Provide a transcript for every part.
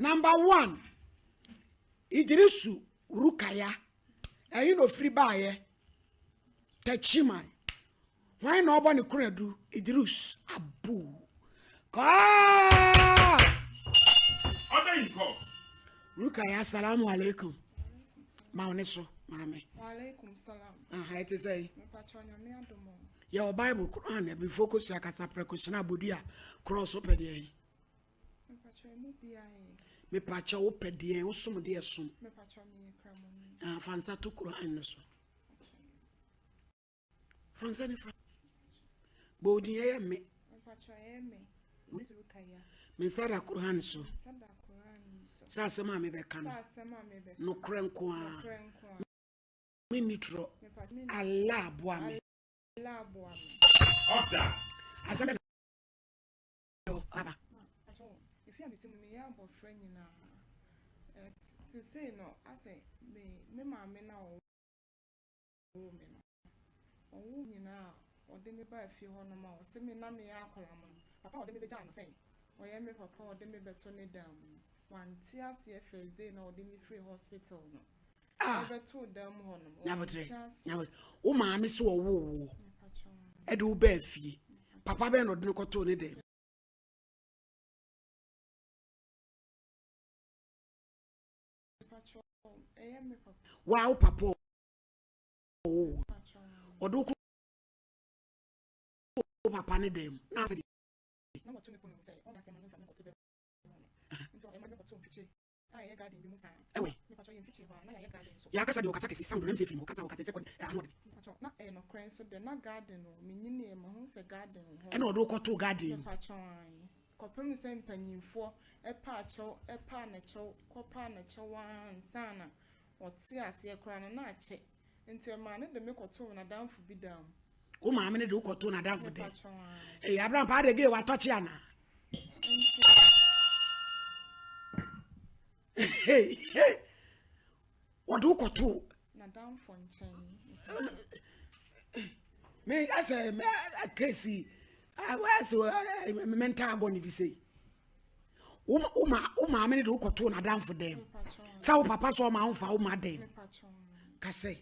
Number 1, Idrisu Rukaya. You know free buyer. Tachima. Why nobody couldn't do Idris Abu? God! Rukaya, salamu alaikum. Mauneso, mame. Walaikum salam. I to say, Your Bible, Quran, be focused like a separate Budia, cross open the me pacha open the also dear soon. Fansa to Quran. Fansa, Bodi, me. Mesara Quran so. Sasa mame bekana. No krenkwa. Minitro. Allah boame. Order. Asame. Aba. If you have been me, I'm a friend now. To say no, I say me mamma now. Woman. Or woman now, or they may buy a few on a mouse. Send me Nami Aquaman. Papa, they may be done saying. Or I may papa, they may be turning down. One tears here first day, no, they may free hospital. Never told them on Never. Oh, mammy, so a woo. Edu Befi. Papa Ben or Duco Tony Day. Wow, Papa. Oh, or do Papa need them. Nothing. Yakasa do kasake some dreams if you kasa wakase second na no kren so de na garden o menyine e ma hu se garden ho e na odo koto garden kopem se mpanyimfo e pa acho e pa na chew kopa na chewan sana oti ase kra na ache enti ma ne de me koto na danfo bi dam o ma me ne de koto na danfo de eh Abraham pa de ge wa tochi ana hey what do koto na danfo nchen me I say me case mental boni bi say uma me de koto na danfo dem sa wo papa so ma unfa wo ma dem ka say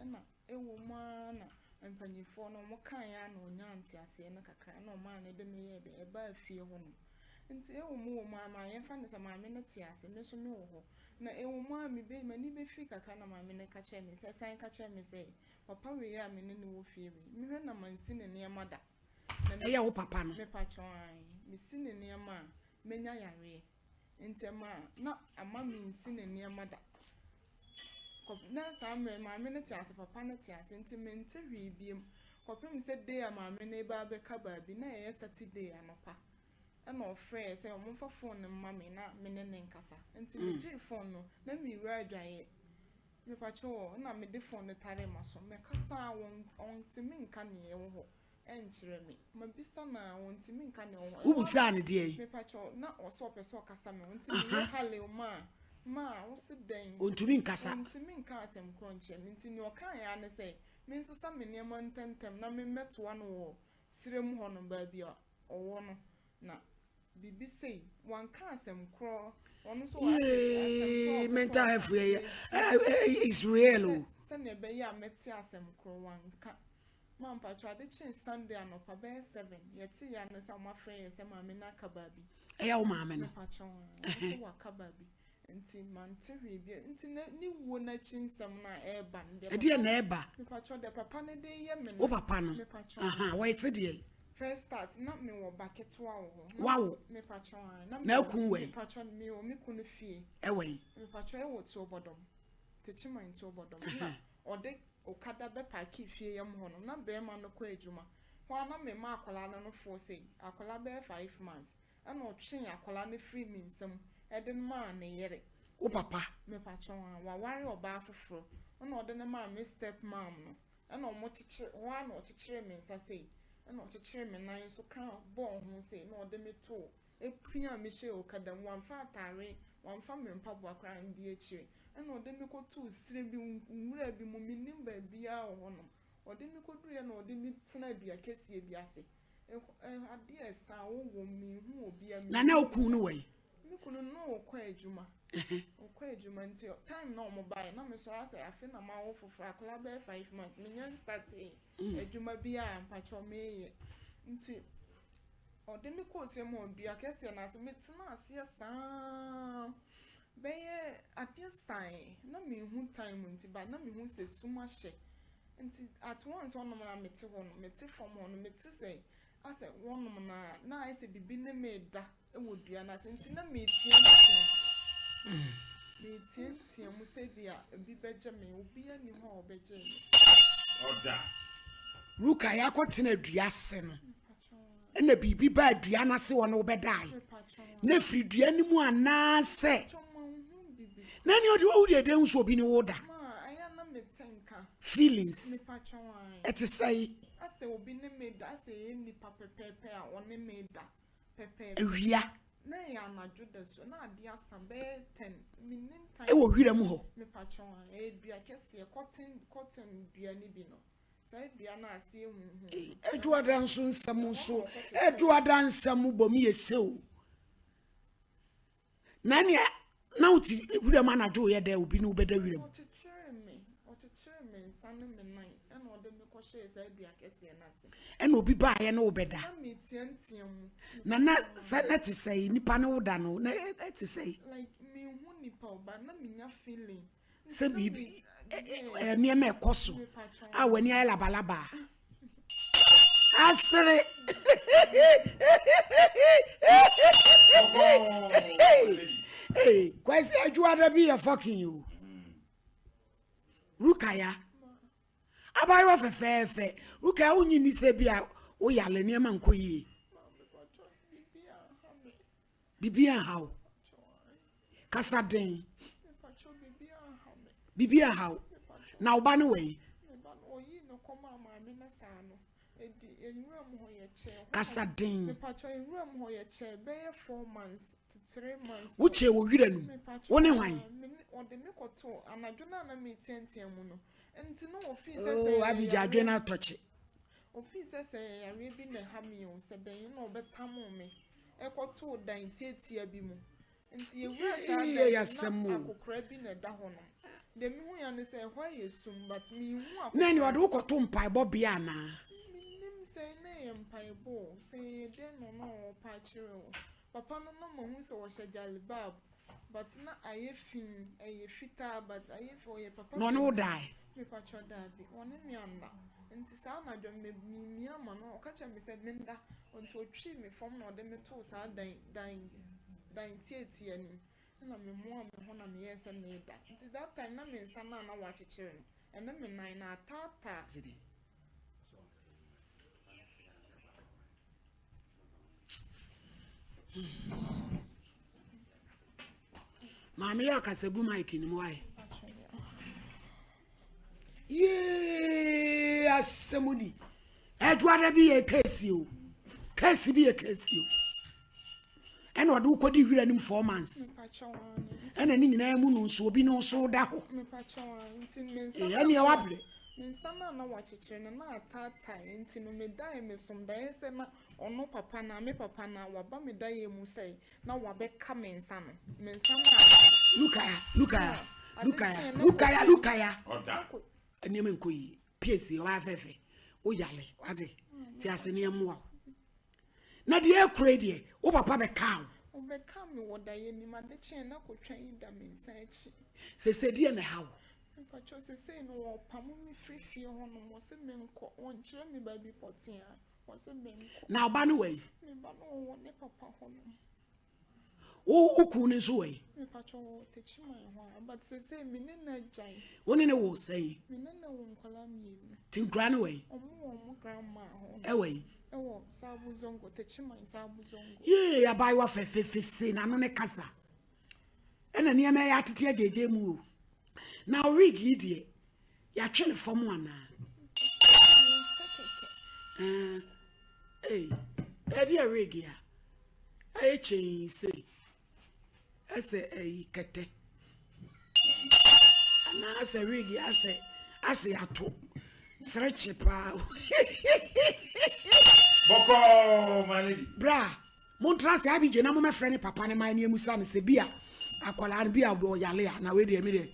na ewo ma na mpanyifo no mo kan ya na onyanti ase na kakra na o ma na de me ye de e ba afie ho no nti ewo mu wo ma ma yemfa ne se ma me ne ti ase me so me wo ho na ewo mu a me be mani be fi kakra na ma me ne ka che me se san ka che me se papa we ya me ne wo fie me hwe na mansi ne ne mada na ya wo papa no me patron me si ne ne ma menya yare nti ma na ama me nsi ne ne mada ko na sa ma me ne ti ase papa ne ti ase nti me nti hwe biem ko pem se dey ma me ne ba be ka ba bi na ye Saturday anopa na ofre say o mfa phone ne ma me na me ne nkasa nti me gi phone no na me wura adwaye me pacho na me de phone ne tare maso me kasa on timi nka ne ye wo enkyere me mabisa na on timi nka ne wo wo busa ne de me pacho na o so peso kasa me on timi hale ma wo se den on timi nkasa on timi nka asem kronche me nti ne o kan ya ne say me nsesa me ne ma ntentem na me meto ano wo sirem ho no ba bi o wo no na bibi say one can some crawl on so mental health is real send a bay meti asem crawl one can man patro de chin Sunday and up be 7 yet ya na some my friends say mama na kababi eh o mama no patro so wa kababi nti man ti bi nti ni wo na chin sam na eba de na eba patro de papa ne de ye me o papa no aha why say de first start not me wo bucket wow me patron na kun we patron me o me kun fie we me patron e wo ti obodom te chima nti obodom na ode okada be park fie yam ho no na be ma no kwa ejuma ho na me ma akola no fo say akola be 5 months e na o twen akola no free me nsam e de ma na yere o papa me patron wa ware oba afoforo na ode na ma me step mom no e na o mo chichire ho na o chichire me nsa say and not to cheer me nine so can't born who say no de me too. A pia Michelle Cadam one fat tire, one family and papa crying dear cheer, and no de me go to sleeping would be muminim baby or honor, or de me could read or de me tonight be a case ye biase. And a dear sound woman who will be a Nana Kunaway. Me couldn't okwa ejuma nti time na mobile na me so ase afi na ma wo fofra kla be 5 months me nyan start ejuma bia mpacho meye nti ode me ko se mo dua kese na ase metina ase saa beye ade sign na me hu time nti ba na me hu se suma hye nti at once on na mete ho no mete from ho no mete say ase wonum na ase bibi na me da ewo dua na ase nti na me tie mu say bia bi beje me obi ani ho obeje oda ruka ya kwotena dua se no na bibi ba dua na se wo no obedai na firi dua ni mu anase na ni odi wo de nso obi ni woda feelings it is say ase obi ne meda ase ni papepepe a one meda pepe ewia na ya na juda so na ade asambe 10 minute time e wo hwira mu ho me patron dua kese cotton dua ni bi no sai dua na ase ehu eduada nso nsam so eduada nsam bomi yese o nani na uti hwira ma na jo ye da obi no obeda hwira mu me sanu me nine and ode me ko share sai dua kese na ase ena obi ba ye na obeda na me tiantiam na sanati say nipa no woda no na eti say like me hu nipa ba na me nya feeling se bibi nia me koso a wani ay labalaba asere hey kwasi ajuada bi ya fucking you rukaya abayo fefefe rukaya unyi ni se bia o yale niam ankoyi bibia how kasaden bibia how na oba no we kasaden me pacho enwuram ho ye che be 4 months to 3 months uche wo hwira nu woni hwan ode me koto anadwo na me tiantiam mu no enti no office say oh abija adwe na toche office say yare bi na ha me o se den na obetamo me ekoto dan tietia bi mu enti ewura sa ya semu akokra bi na da ho no de me hu ya ne say why yesum but me hu akokra na ni ode ukoto mpai bo bia na say na empaibo say de no pa chiro papa no no mo hu say wo shajalibab but na ayefin ayefita but ayefo ye papa no die me pacho da bi one mi anda nti sa na dwo me mi ama no ka cha me say menda onto otwi me fom na ode me to sa dan tietia ni na me mo am ho na me yesa me da nti that time na me nsa na wa chechire no ene me nine na tata mama ya kasegu mike ni mwai ye asemuni eduada bi e kesi o kesi bi e kesi o ena odu kodi hwira nim 4 months ena ni nyina mu no so obi no so da ho me pacho nti mensa ene ya wabre mensa na wa chechire na atata nti no me dai me som dai se na ono papa na me papa na wa ba me dai mu sai na wa be ka mensa no mensa na lukaya oda ene me nkoyi piesi wa fefe o yale waze ti asene mu na de ekure de o papa be ka o be ka me wo dai ni ma de chen na ko twan ida mensa echi se die na how pacho se no pamu mi free ho no mo se me nko won kire me ba bi potin a mo se me nko na oba no we me ba no wo ne papa ho no o ku ni so we me pacho te chima ho but se me ne na jan woni ne wo say me ne na wo nkola mi tin gran we omo grandma ho e we ewo sabu zongo te chima sabu zongo ye abai wa fefe se na no ne kasa ena ne me ya tete ajeje mu o na rig idie ya twene fom ana edi a rig ya chen se ase kete ana ase rig ase ato search pa boko my lady bra Montrase abije na mo me frɛ ne papa ne man ne musa ne se bia akola ne bia bo yale a na we de me de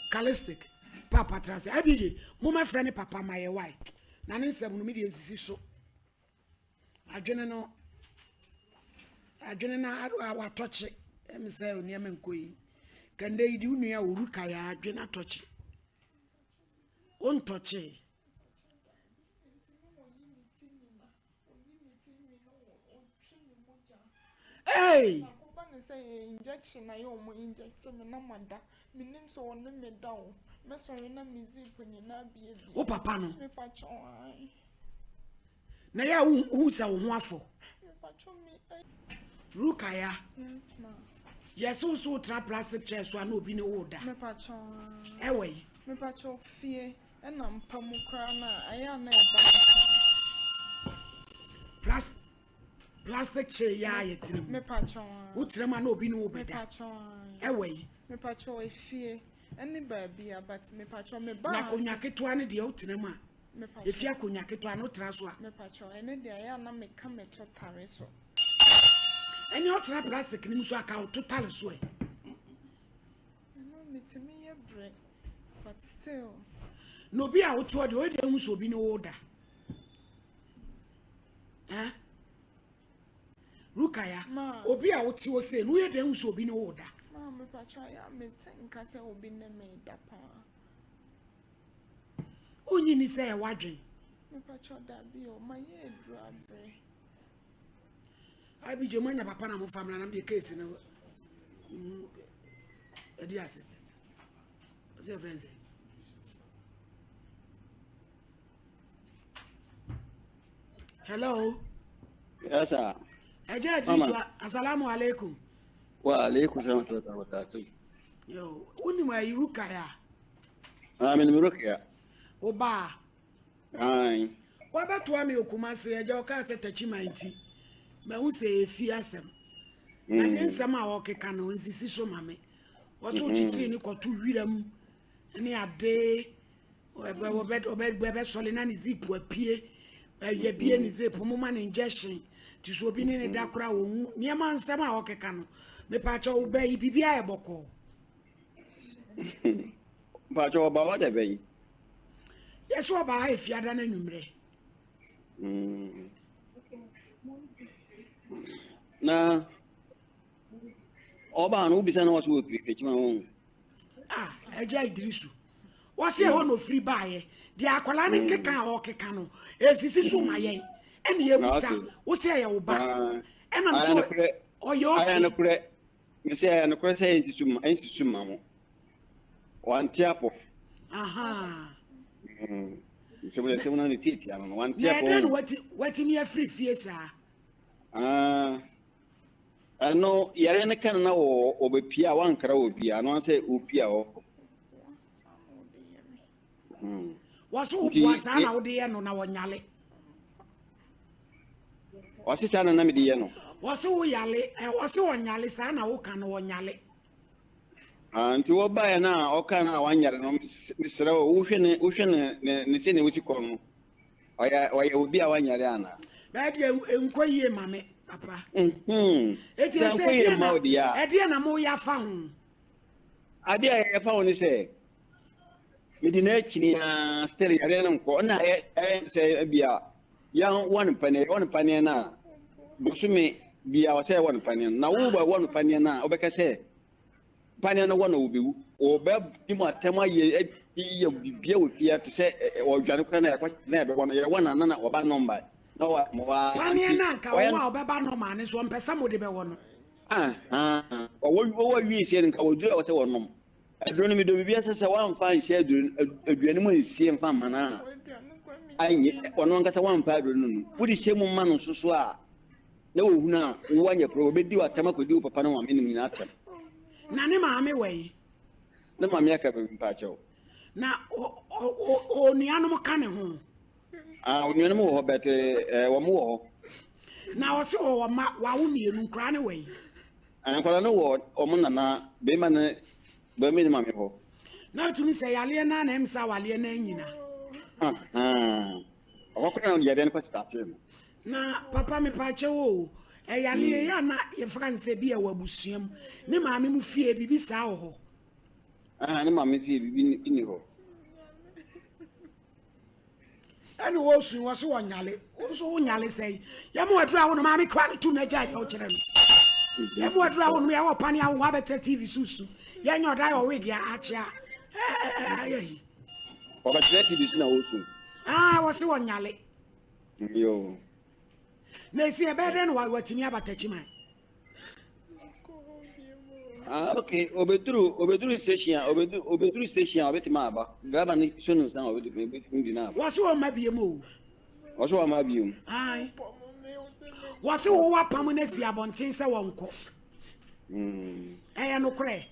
calistic papa trase abije mo me frɛ ne papa maye why na ne nsɛm no me de nsisi so adwene na wa toche em sɛ oni am nkoyi kande idi unua oruka ya adwene atoche on toche hey injection na yo mo inject me na mada minim so won me da o me sorry na me zip ni na bia bia o papa no me pacho ai na ya hu sa wo ho afọ me pacho me rukaya yes ma yes so tra plastic chair so na obi ne wo da me pacho ewe me pacho fie e na mpamu kra na aya na plastic chair ya yetirem me pacho utirem na obi ne wo beda me pacho ewe me pacho efie any baby but me pacho me ba na konya ketua ne de utirem a me pacho efia konya ketua no tra so a me pacho ene de aya na me ka me totare so any otra plastic ni so aka total so e no me timi ye break but still no bi a woto de o de hu so bi ne wo da eh rukaya obi a woti wo se no ye de hu so bi ne wo da ma me pacho ya me tenka se obi ne me da pa onyi ni se e wadwen me pacho da bi o ma ye dru abre abije manya papa na mo family na me case na edi ase say friends hello yes sir eje Idrisu assalamu alaikum wa alaikum salam wa barakatuh yo uni ma iruka ya amen miruka oba ai wa beto ami okuma se eje o ka se tachi manti ma hu se efi asem na nsem a okeka no nsisi so mame wato chichiri ni kotu wiram ni ade obe sole na ni zip apie ye bie ni zip mo man injection ti so bi ni da kura wo hu niam nsem a okeka no me pa cha wo ba yi bibia e boko pa cha ba wa de be yeso ba ha efi ada na nwumre na oba no bisa na waso ofiri kechima ho eja Idrisu wase ho no free bae de akola ne keka o keka no esisi so maye ene ye busa wo se ye wo ba ena no so oyo aya no kure me se aya no kure se ensisu ma mo wanti apo aha se mo na ni titi ano wanti apo na wati ni free fie sa ano yare ne kan na o be pia wankra o bia no se o pia o waso ubwa sana wo de ye no na wonyale wasi sana na me de ye no waso wo yale waso wonyale sana wo kan wonyale nti wo ba ya na o kan na wanyare no misra wo hwe ne se ne wuti ko no oya obi a wanyare ana ba de enkoyie mame papa eti se ma odi ya edi na mo ya fa ho ade ya fa ho ni se medina chini ya steli ya ren ko na se bia ya won pane na busumi bia wa se won pane na wo ba won pane na obeka se pane na won obewu oba di mo atema ye bia wo fia to se o dwane ko na ya kwa na ya be won ya won na oba number na wa mo wa pane na ka wo obeba number ne so mpesa mo de be won wo wi se nka wo dura wo se won adroni mi do bibia sese wan fa nse aduane mu nsie mfa mana anye ono ngasa wan fa adroni no wudi se mu ma no soso a na wo huna wo anya pro obedi wa tama kodi wo papa na wa menim ni atem na ne maame wei na maame aka be mpa chewo na o nuanom ka ne ho onuanom wo bete wo mo wo na o se o ma wa wo mienu nkra ne wei ankwala no wo o mo nana be ma ne ba mi ma me ho na tumi se yale na na emsa wale na nyina o ko na yade na ko start na papa me pa che wo Eyale ya na ye France bi e wabusuam. Ne maame mu fie bibi saa ho. Ne maame fie bibi ni ho. Ani wo su wo so wonyale. Wo so wonyale sei. Ye mo adura wo no maame kwa ne tu na jaje o kire no. Ye mo adura wo no ye wo pane awo abete TV susu. Ye nyoda yo wig ya achia. Ayi. Oba TV susu na wo su. Wo se wonyale. Yo. Na esi ebede no watimi abatachi man. Okay. Obeduru station, obeduru station obetima aba. Graba ni sunu san obedu ndina aba. Wase wo mabiem o. Wase wo mabiem. Ai. Wase wo wapam na si abonten se wonko. Eya no kure.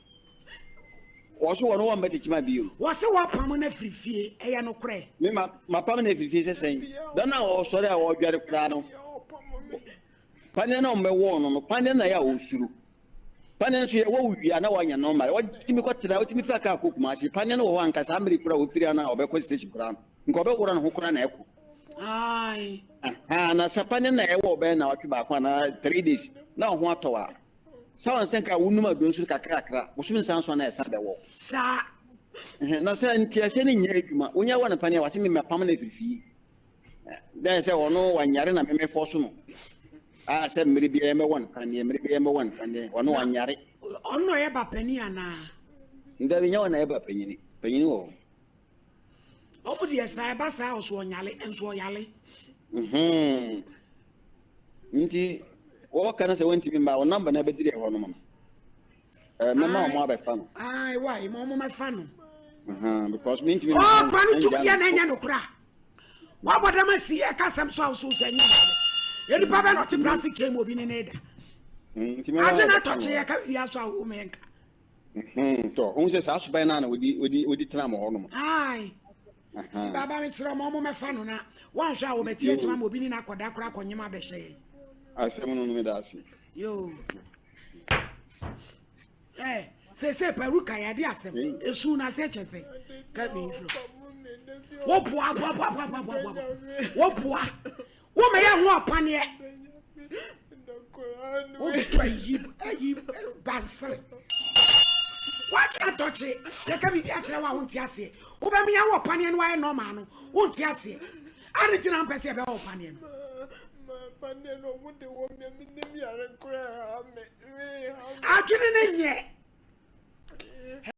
Wase wo no wa mbetichi mabiem. Wase wapam na frifie, eya no kure. Me ma pam na frifie sesen. Dan na wo sori a wo dware kura no. Pane na mbewo no, pane na ya osuru. Pane so ye wo wia na wanya normal. Wo timi kwatira, wo timi faka akokuma ase. Pane na wo ankasa ambiri kura wo firi na obekọ station kura. Nko obekura na hokura na eko. Ai. Na sapane na ewo obe na watwe ba kwa na 3 days. Na ho atowa. Sawan stenka wonum adonsu kakrakra. Wo so nsan so na esa bewo. Sa. Na sa ntiase ni nya adwuma. Onya wa na pane wa se me mapam na fifi. Dan se wono wanyare na me force no. Se mmiri bi eme won kane mmiri bi eme won kane wono wanyare. Onno ye ba pani ana. Nda bi nya wona ye ba panyini. Panyini wo. Obudi esa ba sa oso onyale enso yale. Nti wo kana se wonti bi mba wo number na bedire ho no mama. Mama mo abefa no. Ai why mo mefa no. Because me nti bi. Kwani tukia na nya no kura. Wa bodama si e kasam so so sanya. Yeni papa not plastic chain obi ne neda. Ajena toche ya ka wi aso awu menka. To onse sa so ban na odi tena mo ho no. Ai. Baba me tira mo mefa no na. Wan hwa wo betie tima mo obi ni na akoda kora konyema behye. Asem no me da asi. Yo. Se peruka ya di asem. Esu na se chese. Ka me fro. Wo boa. Wo me ya ho apane. Wo try yi basre. What you touch it? You can be actually wa won't ase. Wo be me ya ho apane no why normal no. Won't ase. Anything am pese be ho apane no. Pande no mo de wo me mi ya re kura me. Adwene ne nye.